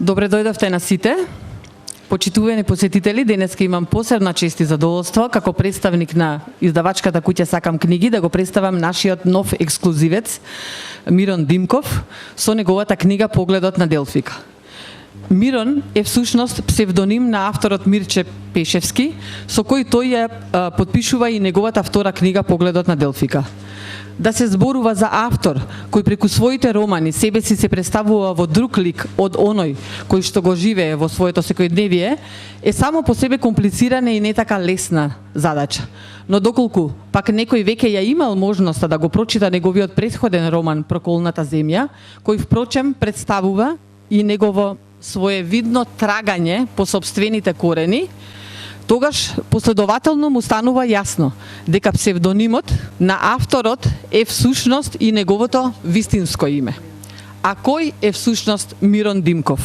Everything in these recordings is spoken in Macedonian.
Добре дојдовте на сите. Почитувани посетители, денеска имам посебна чест и задоволство како представник на издавачката куќа Сакам книги да го представам нашиот нов ексклузивец Мирон Димков со неговата книга Погледот на Делфика. Мирон е всушност псевдоним на авторот Мирче Пешевски, со кој тој ја подпишува и неговата втора книга Погледот на Делфика. Да се зборува за автор кој преку своите романи себе си се представува во друг лик од оној кој што го живее во своето секојдневие е само по себе комплицирана и не така лесна задача. Но доколку пак некој веќе ја имал можноста да го прочита неговиот претходен роман Проколната земја, кој впрочем представува и негово своевидно трагање по сопствените корени, тогаш последователно му станува јасно дека псевдонимот на авторот е всушност и неговото вистинско име. А кој е всушност Мирон Димков?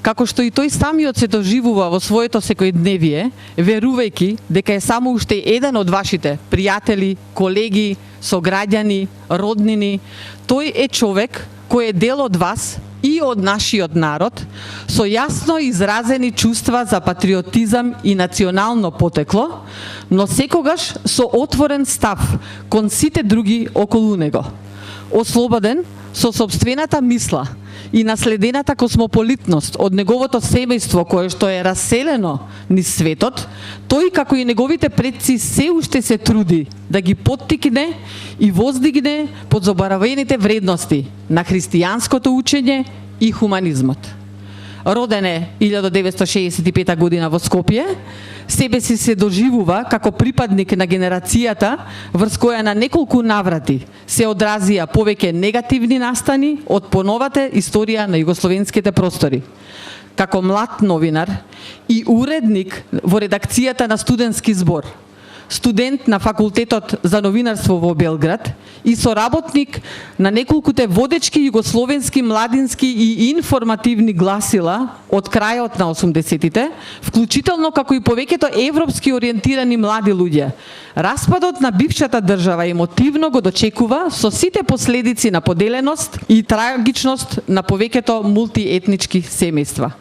Како што и тој самиот се доживува во своето секојдневие, верувајќи дека е само уште еден од вашите пријатели, колеги, сограѓани, роднини, тој е човек кој е дел од вас и од нашиот народ, со јасно изразени чувства за патриотизам и национално потекло, но секогаш со отворен став кон сите други околу него. Ослободен со сопствената мисла и наследената космополитност од неговото семејство кое што е раселено низ светот, тој како и неговите предци се уште се труди да ги поттикне и воздигне под заборавените вредности на христијанското учење и хуманизмот. Роден е 1965 година во Скопје, себе си се доживува како припадник на генерацијата врз која на неколку наврати се одразија повеќе негативни настани од поновата историја на југословенските простори. Како млад новинар и уредник во редакцијата на Студентски збор, студент на Факултетот за новинарство во Белград и соработник на неколкуте водечки југословенски младински и информативни гласила од крајот на 80-тите, вклучително како и повеќето европски ориентирани млади луѓе. Распадот на бившата држава емотивно го дочекува со сите последици на поделеност и трагичност на повеќето мултиетнички семејства.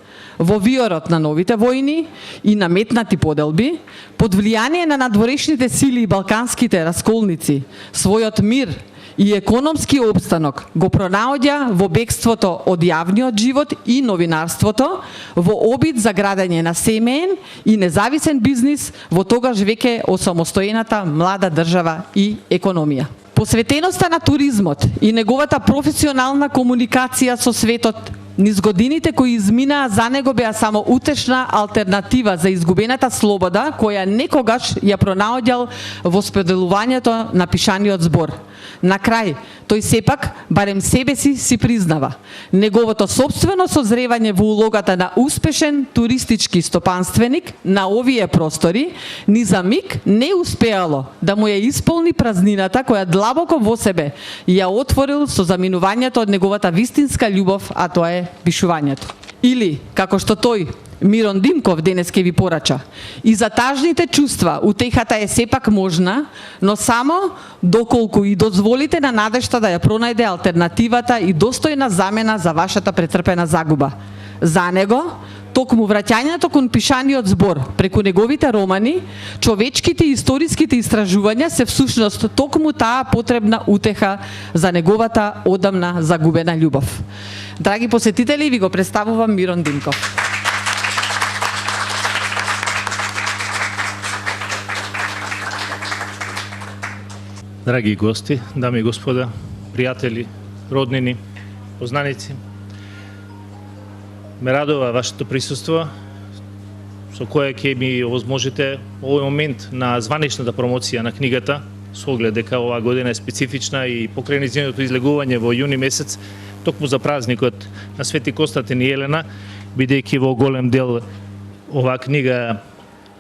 Во виорот на новите војни и наметнати поделби, под влијание на надворешните сили и балканските расколници, својот мир и економски обстанок го пронаоѓа во бегството од јавниот живот и новинарството, во обид за градење на семеен и независен бизнис во тогаш веќе осамостоената млада држава и економија. Посветеноста на туризмот и неговата професионална комуникација со светот низ годините кои изминаа за него беа само утешна алтернатива за изгубената слобода која некогаш ја пронаоѓал во споделувањето на пишаниот збор. На крај, тој сепак, барем себе си признава, неговото собствено созревање во улогата на успешен туристички стопанственик на овие простори ни за миг не успеало да му ја исполни празнината која длабоко во себе ја отворил со заминувањето од неговата вистинска љубов, а тоа е пишувањето. Или, како што тој, Мирон Димков денес ке ви порача, и за тажните чувства утехата е сепак можна, но само доколку и дозволите на надежта да ја пронајде алтернативата и достојна замена за вашата претрпена загуба. За него, токму враќањето кон пишаниот збор преку неговите романи, човечките и историските истражувања се всушност токму таа потребна утеха за неговата одамна загубена љубов. Драги посетители, ви го представувам Мирон Димков. Драги гости, дами и господа, пријатели, роднини, познаници, ме радува вашето присуство, со кое ќе ми овозможите овој момент на званичната промоција на книгата, со оглед дека оваа година е специфична и покрај нејзиното излегување во јуни месец, токму за празникот на Свети Константин и Елена, бидејќи во голем дел оваа книга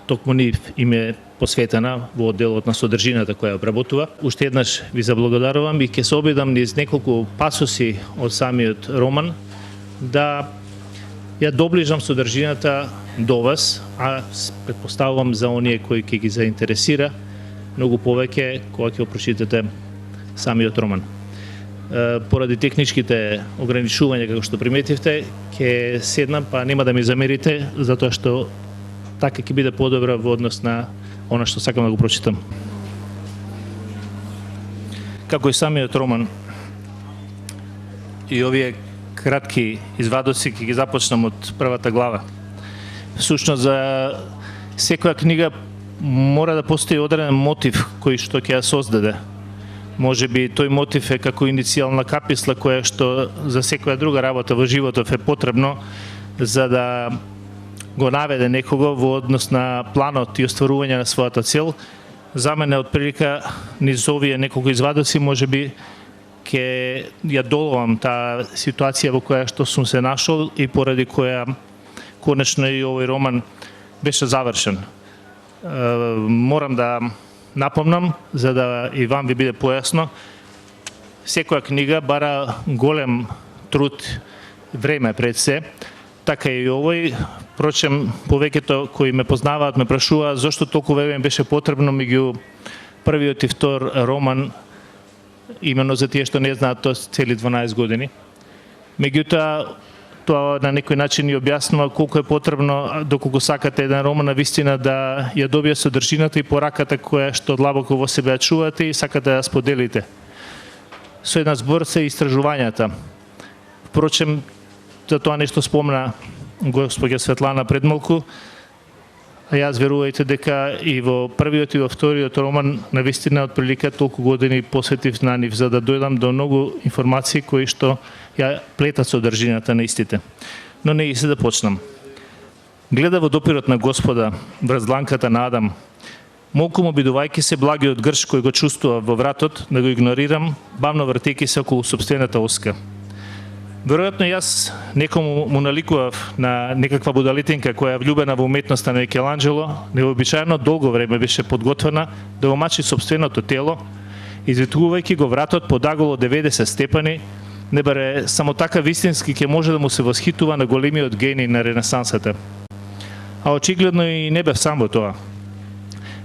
токму нив им е посветена во делот на содржината која обработува. Уште еднаш ви заблагодарувам и ќе се обидам низ неколку пасоси од самиот роман да ја доближам содржината до вас, а предпоставувам за оние кои ќе ги заинтересира многу повеќе кога ќе прочитате самиот роман. поради техничките ограничувања, како што приметивте, ќе седнам, па нема да ми замерите, затоа што така ќе биде подобра во однос на она што сакам да го прочитам. Како и самиот роман, и овие кратки извадоци ќе ги започнам од првата глава. Всушност, за секоја книга мора да постои одреден мотив кој што ќе ја создаде. Може би тој мотив е како иницијална каписла која што за секоја друга работа во животот е потребно за да го наведе некого во однос на планот и остварување на својата цел. За мене од прилика низ овие неколку извадоци може би ќе ја доловам таа ситуација во која што сум се нашол и поради која конечно и овој роман беше завршен. Морам да напомнам, за да и вам ви биде појасно, секоја книга бара голем труд, време пред се, така и овој. Впрочем, повеќето кои ме познаваат ме прашуваат зошто толку време беше потребно меѓу првиот и втор роман, именно за тие што не знаат, тоа цели 12 години. Меѓутоа, тоа на некој начин ни објаснува колку е потребно, доколку сакате еден роман на вистина да ја добие содржината и пораката која што длабоко во себе ја чувате и сакате да ја споделите. Со еден збор се истражувањата. Впрочем, за тоа нешто спомна госпоѓа Светлана предмалку, а јас верувајте дека и во првиот и во вториот роман на вистина од прилика толку години посветив на нив за да дојдам до многу информации кои што ја плетат содржината на истите. Но не и се да почнам. Гледа во допирот на Господа, врз дланката на Адам. Молку му бидувајќи се благиот грш кој го чувствува во вратот, да го игнорирам, бавно вртејќи се околу сопствената оска. Веројатно јас некому му наликував на некаква будалитинка која е влюбена во уметноста на Микеланџело, невообичаено долго време беше подготвена да го мачи сопственото тело, извитувувајќи го вратот под аголо 90 степени, не баре само така вистински ќе може да му се восхитува на големиот гений на Ренесансата. А очигледно и не бев сам во тоа.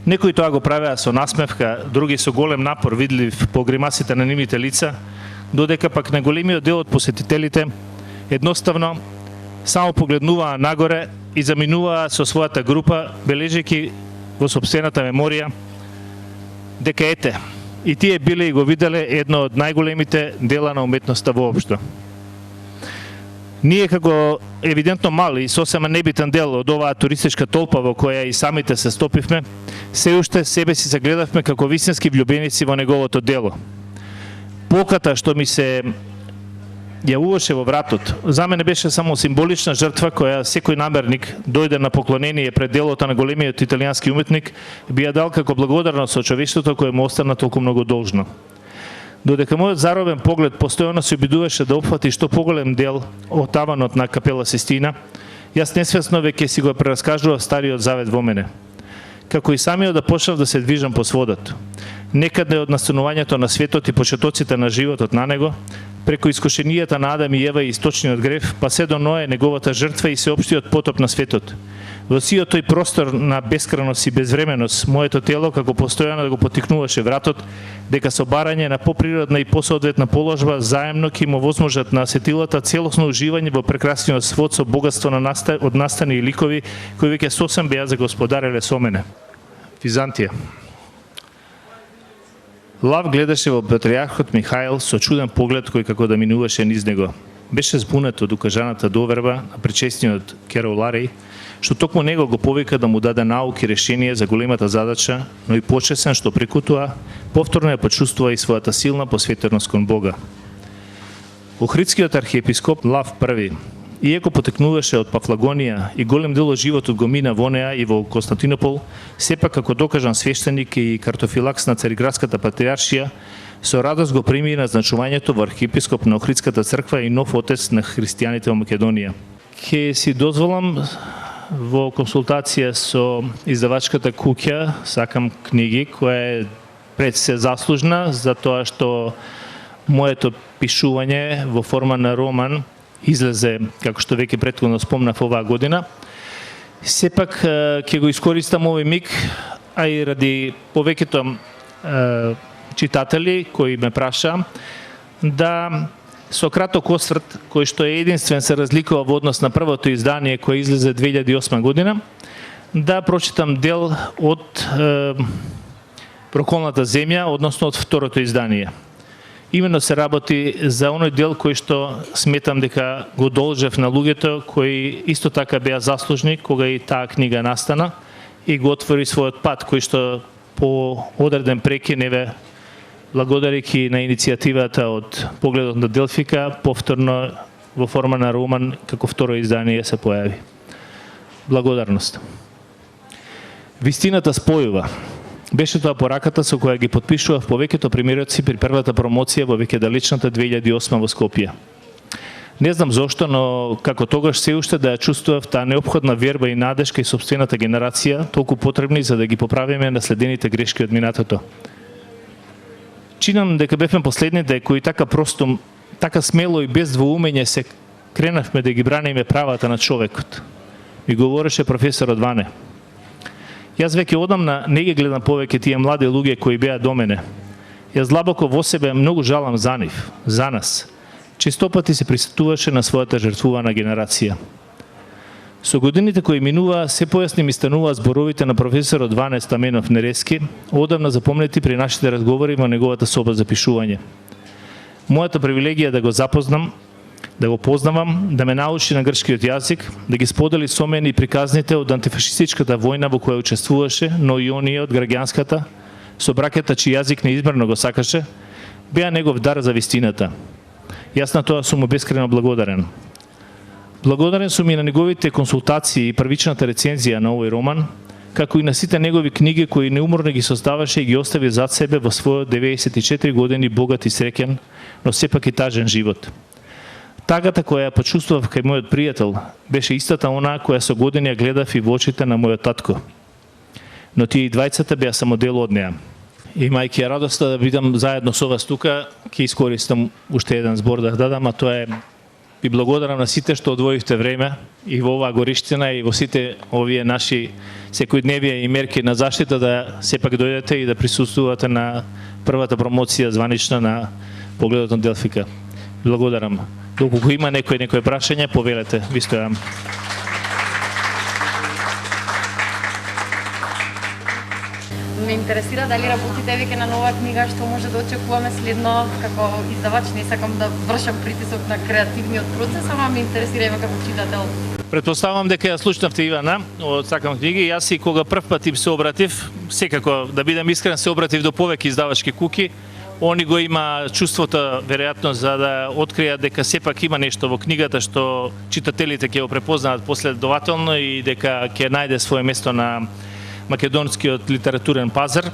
Некои тоа го правеа со насмевка, други со голем напор видлив по гримасите на нивните лица, додека пак на големиот дел од посетителите едноставно само погледнуваа нагоре и заминуваа со својата група, бележејќи во сопствената меморија дека ете, и тие биле и го виделе едно од најголемите дела на уметноста воопшто. Ние како евидентно мали и сосема небитен дел од оваа туристичка толпа во која и самите се стопивме, се уште себе си загледавме како вистински влюбеници во неговото дело. Поката што ми се јавуваше во вратот, за мене беше само символична жртва која секој намерник дојде на поклонение пред делото на големиот италијански уметник би ја дал како благодарност со човештвото кое му остана толку многу должно. Додека мојот заробен поглед постојано се обидуваше да опфати што поголем дел од таванот на Капела Систина, јас несвесно веќе си го прераскажував Стариот Завет во мене. Како и самиот да почнав да се движам по сводот. Некаде од настанувањето на светот и почетоците на животот на него, преку искушенијата на Адам и Ева и источниот грев, па се до Ное, неговата жртва и сеопштиот потоп на светот. Во сиот тој простор на бескрајност и безвременост, моето тело како постојано да го потикнуваше вратот, дека со барање на поприродна и посоодветна положба заемно ќе му возможат на сетилата целосно уживање во прекрасниот свод со богатство на од настани и ликови кои веќе сосем беа за господареле со мене. Византија. Лав гледаше во патриархот Михаил со чуден поглед кој како да минуваше низ него. Беше збунет од укажаната доверба на пречесниот Кероларий, што токму него го повика да му даде науки и решение за големата задача, но и почесен што преку тоа повторно ја почувствува и својата силна посветеност кон Бога. Охридскиот архиепископ Лав I, иако потекнуваше од Пафлагонија и голем дел од животот го мина во неа и во Константинопол, сепак како докажан свештеник и картофилакс на Цариградската патриаршија, со радост го прими назначувањето во архиепископ на Охридската црква и нов отец на христијаните во Македонија. Ке си дозволам во консултација со издавачката куќа Сакам книги, која е пред се заслужна за тоа што моето пишување во форма на роман излезе, како што веќе претходно спомнав, оваа година. Сепак ќе го искористам овој миг, а и ради повеќето читатели кои ме праша, да со краток осврт, кој што е единствен се разликува во однос на првото издание кој излезе 2008 година, да прочитам дел од Проколната земја, односно од второто издание. Именно се работи за оној дел кој што сметам дека го должев на луѓето кои исто така беа заслужни кога и таа книга настана и го отвори својот пат кој што по одреден прекин еве благодарејќи на иницијативата од Погледот на Делфика повторно во форма на роман како второ издание се појави. Благодарност. Вистината спојува. Беше тоа пораката со која ги потпишував повеќето примериоци при првата промоција во веќе далечната 2008 во Скопје. Не знам зошто, но како тогаш се уште да ја чувствував таа неопходна верба и надеж кај сопствената генерација, толку потребни за да ги поправиме наследените грешки од минатото. Чинам дека бевме последните кои така просто, така смело и без двоумење се кренавме да ги браниме правата на човекот. Ми говореше професорот Ване. Јас веќе одамна не ги гледам повеќе тие млади луѓе кои беа до мене. Јас длабоко во себе многу жалам за нив, за нас. Често пати се присетуваше на својата жртвувана генерација. Со годините кои минува, се појасни ми станува зборовите на професорот Ване Стаменов Нерески, одамна запомнети при нашите разговори во неговата соба за пишување. Мојата привилегија да го запознам, да го познавам, да ме научи на грчкиот јазик, да ги сподели со мене и приказните од антифашистичката војна во која учествуваше, но и оние од граѓанската, со браќата чиј јазик неизмерно го сакаше, беа негов дар за вистината. Јас на тоа сум му бескрено благодарен. Благодарен сум и на неговите консултации и првичната рецензија на овој роман, како и на сите негови книги кои неуморно ги создаваше и ги остави зад себе во својот 94 години богат и среќен, но сепак и тажен живот. Тагата која ја почувствував кај мојот пријател беше истата она која со години ја гледав и во очите на мојот татко. Но тие и двајцата беа само дел од неа. Имајќи ја радоста да бидам заедно со вас тука, ќе искористам уште еден збор да дадам, а тоа е ви благодарам на сите што одвоивте време и во оваа гориштина и во сите овие наши секојдневија и мерки на заштита да сепак дојдете и да присуствувате на првата промоција званична на Погледот на Делфика. Благодарам. Доколку има некој прашање, повелете, ви стојам. Ме интересира дали работите веќе на нова книга, што може да очекуваме следно, како издавач не сакам да вршам притисок на креативниот процес, ама ме интересира има како читател. Претпоставувам дека ја слушнавте Ивана од Сакам книги. Јас и кога прв пат им се обратив, секако да бидам искрен, се обратив до повеќе издавачки куки. Они го има чувството, веројатно, за да откријат дека сепак има нешто во книгата што читателите ќе го препознаат последователно и дека ќе најде свое место на македонскиот литературен пазар.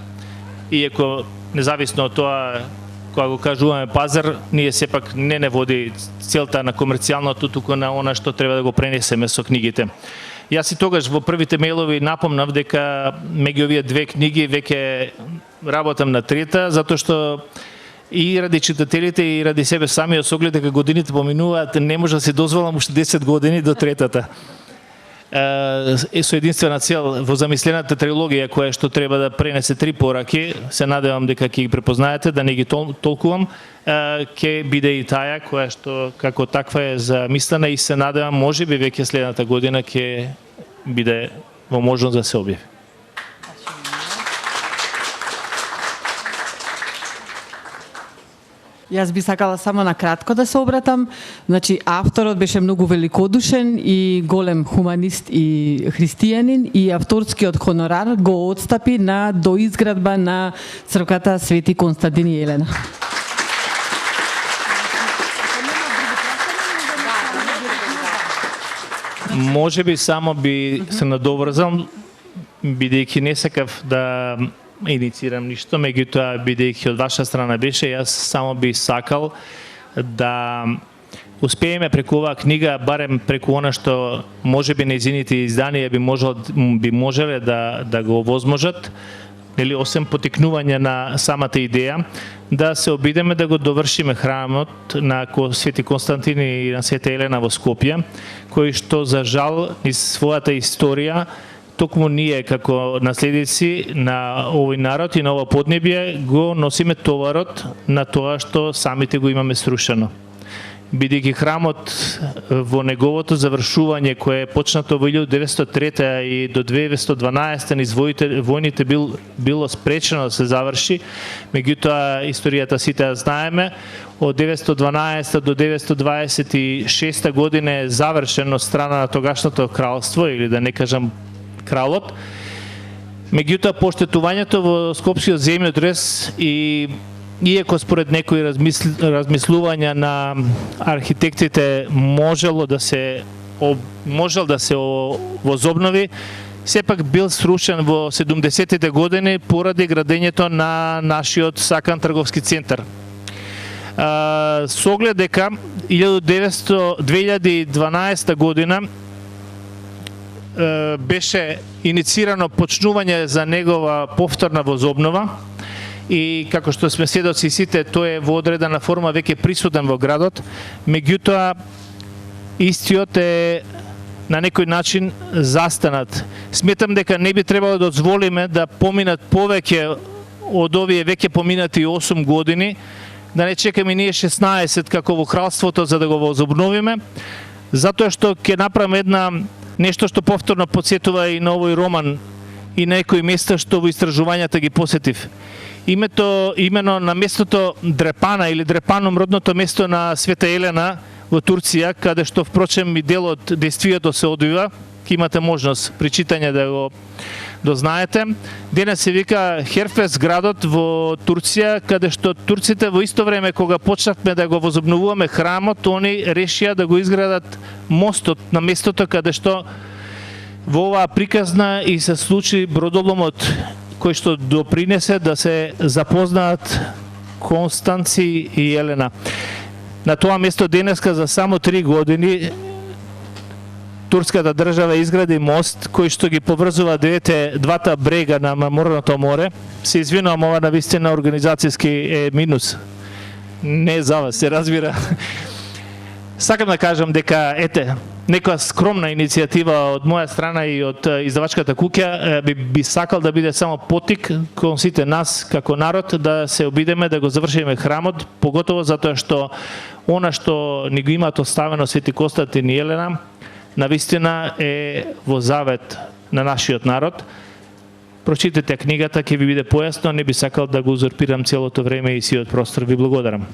Иако, независно од тоа, кога го кажуваме пазар, ние сепак не води целта на комерцијалното, туку на она што треба да го пренесеме со книгите. Јас и тогаш во првите мејлови напомнав дека меѓу овие две книги веќе работам на трета, затоа што и ради читателите и ради себе самиот со оглед дека годините поминуваат, не може да се дозволам уште 10 години до третата. Со единствена цел во замислената трилогија која што треба да пренесе 3 пораки, се надевам дека ќе ги препознаете, да не ги толкувам, ќе биде и таа која што како таква е замислена и се надевам можеби веќе следната година ќе биде во можност да се објави. Јас би сакала само на кратко да се обратам. Значи, авторот беше многу великодушен и голем хуманист и христијанин и авторскиот хонорар го отстапи на доизградба на црквата Свети Константин и Елена. Може би само би се надоврзал, бидејќи не сакав да инициирам ништо, меѓутоа бидејќи од ваша страна беше, јас само би сакал да успееме преку оваа книга, барем преку она што можеби нејзините изданија би можеле да го овозможат, нели, освен потикнување на самата идеја, да се обидеме да го довршиме храмот на Свети Константин и на Света Елена во Скопје, кој што за жал низ својата историја токму ние како наследници на овој народ и на ова поднебје го носиме товарот на тоа што самите го имаме срушено. Бидејќи храмот во неговото завршување кое е почнато во 1903 и до 1912 низ војните било спречено да се заврши, меѓутоа историјата сите ја знаеме, од 1912 до 1926 година е завршено страна на тогашното кралство, или да не кажам кралот. Меѓутоа поштетувањето во Скопскиот земјотрес и иако според некои размислувања на архитектите можел да се возобнови, сепак бил срушен во 70-тите години поради градењето на нашиот сакан трговски центар. Со оглед дека 2012 година беше иницирано почнување за негова повторна возобнова, и како што сме сведоци сите, тој е во одредена форма веќе присутен во градот, меѓутоа истиот е на некој начин застанат. Сметам дека не би требало да дозволиме да поминат повеќе од овие веќе поминати 8 години, да не чекаме ние 16 како во кралството за да го возобновиме, затоа што ќе направиме нешто што повторно подсетува и на овој роман и на некои места што во истражувањата ги посетив. Имено на местото Дрепана или Дрепанум, родното место на Света Елена во Турција, каде што впрочем и дел од действието се одвива, ќе имате можност при читање да го дознаете. Денес се вика Херфес градот во Турција, каде што турците во исто време кога почнавме да го возобновуваме храмот, они решија да го изградат мостот на местото каде што во оваа приказна и се случи бродоломот кој што допринесе да се запознаат Констанци и Елена. На тоа место денеска за само 3 години турската држава изгради мост кој што ги поврзува двата брега на Мраморното море. Се извинувам, ова навистина организацијски е минус. Не за вас, се разбира. Сакам да кажам дека некоја скромна иницијатива од моја страна и од издавачката куќа би сакал да биде само потик кон сите нас како народ да се обидеме да го завршиме храмот, поготово затоа што она што ни го имаат оставено Свети Константин и Елена навистина е во завет на нашиот народ. Прочитате книгата, ќе ви биде појасно, не би сакал да го узурпирам целото време и сиот простор. Ви благодарам.